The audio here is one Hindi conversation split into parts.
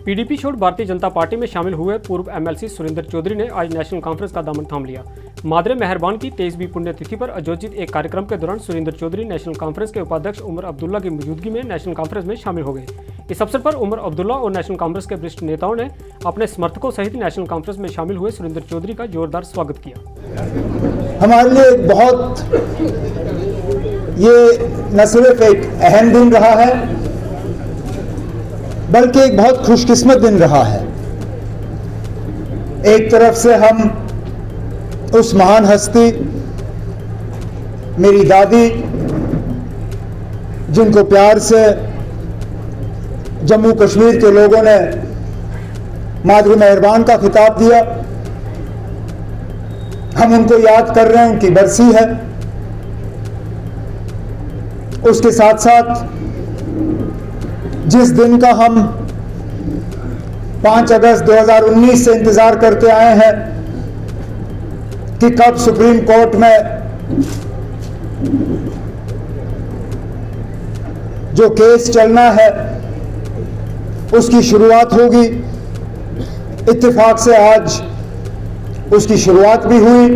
पीडीपी छोड़ भारतीय जनता पार्टी में शामिल हुए पूर्व एमएलसी सुरेंद्र चौधरी ने आज नेशनल कॉन्फ्रेंस का दामन थाम लिया। मादरे मेहरबान की 23वीं पुण्यतिथि पर आयोजित एक कार्यक्रम के दौरान सुरेंद्र चौधरी नेशनल कॉन्फ्रेंस के उपाध्यक्ष उमर अब्दुल्ला की मौजूदगी में नेशनल कॉन्फ्रेंस में शामिल हो गए। इस अवसर पर उमर अब्दुल्ला और नेशनल कॉन्फ्रेंस के वरिष्ठ नेताओं ने अपने समर्थकों सहित नेशनल कॉन्फ्रेंस में शामिल हुए सुरेंद्र चौधरी का जोरदार स्वागत किया। हमारे लिए बहुत ये न सिर्फ एक अहम दिन रहा है बल्कि एक बहुत खुशकिस्मत दिन रहा है। एक तरफ से हम उस महान हस्ती मेरी दादी, जिनको प्यार से जम्मू कश्मीर के लोगों ने मादरे मेहरबान का खिताब दिया, हम उनको याद कर रहे हैं, उनकी बरसी है। उसके साथ साथ जिस दिन का हम 5 अगस्त 2019 से इंतजार करते आए हैं कि कब सुप्रीम कोर्ट में जो केस चलना है उसकी शुरुआत होगी, इत्तेफाक से आज उसकी शुरुआत भी हुई।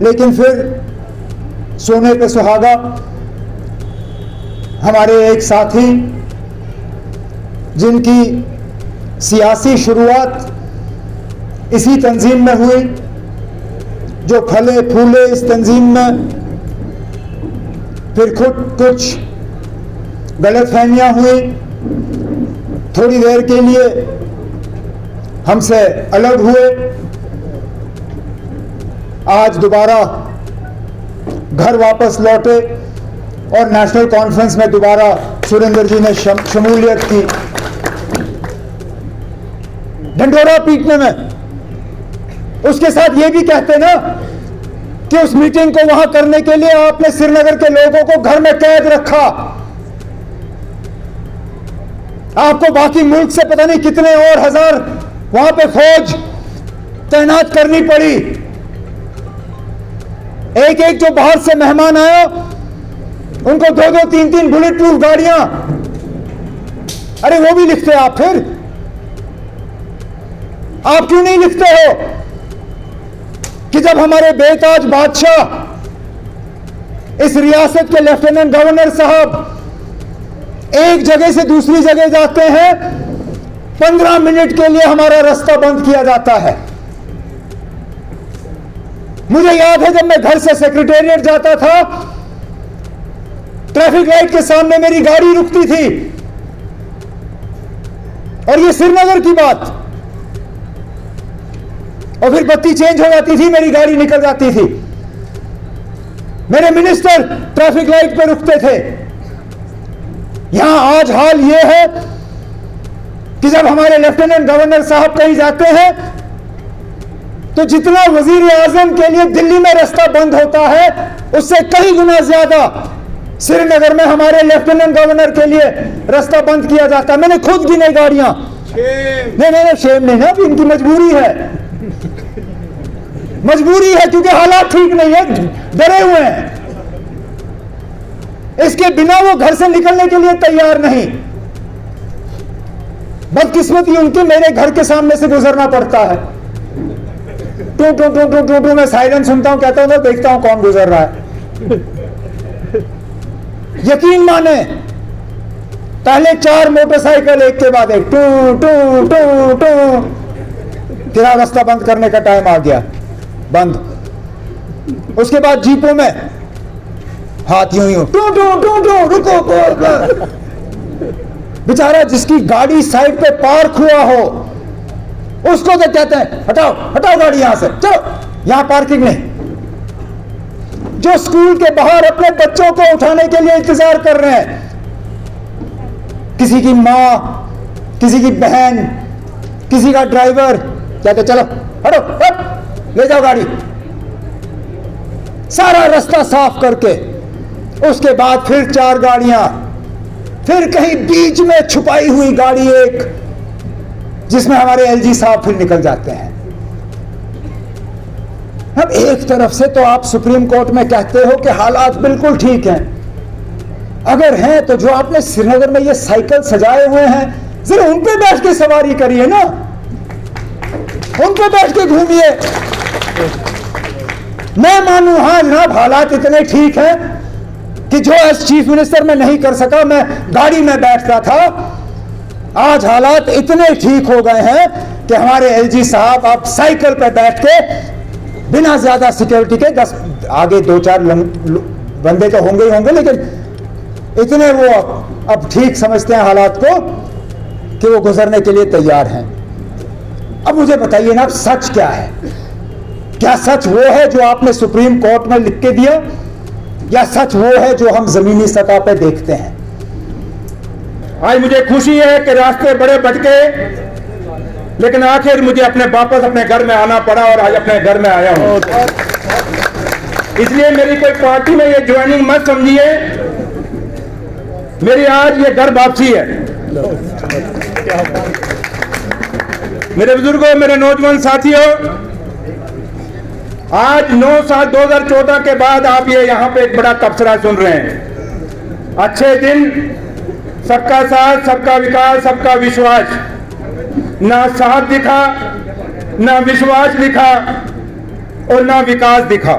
लेकिन फिर सोने पे सुहागा, हमारे एक साथी जिनकी सियासी शुरुआत इसी तंजीम में हुई, जो फले फूले इस तंजीम में, फिर खुद कुछ गलतफहमियां हुई, थोड़ी देर के लिए हमसे अलग हुए, आज दोबारा घर वापस लौटे और नेशनल कॉन्फ्रेंस में दोबारा सुरेंद्र जी ने शमूलियत की। ढंढोरा पीटने में उसके साथ ये भी कहते ना कि उस मीटिंग को वहां करने के लिए आपने श्रीनगर के लोगों को घर में कैद रखा, आपको बाकी मुल्क से पता नहीं कितने और हजार वहां पे फौज तैनात करनी पड़ी। एक एक जो बाहर से मेहमान आया उनको 2-2, 3-3 बुलेट प्रूफ गाड़ियां, अरे वो भी लिखते आप, फिर आप क्यों नहीं लिखते हो कि जब हमारे बेताज बादशाह इस रियासत के लेफ्टिनेंट गवर्नर साहब एक जगह से दूसरी जगह जाते हैं, 15 मिनट के लिए हमारा रास्ता बंद किया जाता है। मुझे याद है जब मैं घर से सेक्रेटेरिएट जाता था, ट्रैफिक लाइट के सामने मेरी गाड़ी रुकती थी, और ये श्रीनगर की बात, और फिर बत्ती चेंज हो जाती थी, मेरी गाड़ी निकल जाती थी। मेरे मिनिस्टर ट्रैफिक लाइट पे रुकते थे। यहां आज हाल यह है कि जब हमारे लेफ्टिनेंट गवर्नर साहब कहीं जाते हैं तो जितना वजीर आजम के लिए दिल्ली में रास्ता बंद होता है, उससे कई गुना ज्यादा श्रीनगर में हमारे लेफ्टिनेंट गवर्नर के लिए रास्ता बंद किया जाता है। मैंने खुद गिने गाड़ियां। नहीं, शेम नहीं है, इनकी मजबूरी है, मजबूरी है, क्योंकि हालात ठीक नहीं है, डरे हुए हैं। इसके बिना वो घर से निकलने के लिए तैयार नहीं। बदकिस्मती उनके मेरे घर के सामने से गुजरना पड़ता है। टू टू टू टू टू टू मैं साइलेंस सुनता हूं, कहता हूं देखता हूं कौन गुजर रहा है। यकीन माने, पहले 4 मोटरसाइकिल एक के बाद एक, टू टू टू टू, तेरा रास्ता बंद करने का टाइम आ गया, बंद। उसके बाद जीपों में हाथ यूं यूं, टू टू टू टू, रुको। बेचारा जिसकी गाड़ी साइड पे पार्क हुआ हो उसको तो कहते हैं हटाओ गाड़ी यहां से, चलो यहां पार्किंग नहीं। जो स्कूल के बाहर अपने बच्चों को उठाने के लिए इंतजार कर रहे हैं, किसी की मां, किसी की बहन, किसी का ड्राइवर, कहते चलो हटो, ले जाओ गाड़ी, सारा रास्ता साफ करके उसके बाद फिर 4 गाड़ियां, फिर कहीं बीच में छुपाई हुई गाड़ी एक, जिसमें हमारे एलजी साहब फिर निकल जाते हैं। अब एक तरफ से तो आप सुप्रीम कोर्ट में कहते हो कि हालात बिल्कुल ठीक हैं, अगर हैं तो जो आपने श्रीनगर में ये साइकिल सजाए हुए हैं, जरा उन पे बैठ के सवारी करिए ना, उन पे बैठ के घूमिए। मैं मानूं हाँ जनाब हालात इतने ठीक हैं कि जो एज चीफ मिनिस्टर मैं नहीं कर सका, मैं गाड़ी में बैठता था, आज हालात इतने ठीक हो गए हैं कि हमारे एलजी साहब आप साइकिल पे बैठ के बिना ज्यादा सिक्योरिटी के 10 आगे 2-4 बंदे तो होंगे ही होंगे, लेकिन इतने वो अब ठीक समझते हैं हालात को कि वो गुजरने के लिए तैयार हैं। अब मुझे बताइए ना, अब सच क्या है? क्या सच वो है जो आपने सुप्रीम कोर्ट में लिख के दिया, या सच वो है जो हम जमीनी सतह पे देखते हैं? आज मुझे खुशी है कि रास्ते बड़े भटके, लेकिन आखिर मुझे वापस अपने घर में आना पड़ा और आज अपने घर में आया हूं। इसलिए मेरी कोई पार्टी में ये ज्वाइनिंग मत समझिए, मेरी आज ये घर वापसी है। मेरे बुजुर्गों, मेरे नौजवान साथियों, आज 9 साल 2014 के बाद आप ये यहां पे एक बड़ा तबसरा सुन रहे हैं। अच्छे दिन, सबका साथ, सबका विकास, सबका विश्वास। ना साथ दिखा, ना विश्वास दिखा और ना विकास दिखा।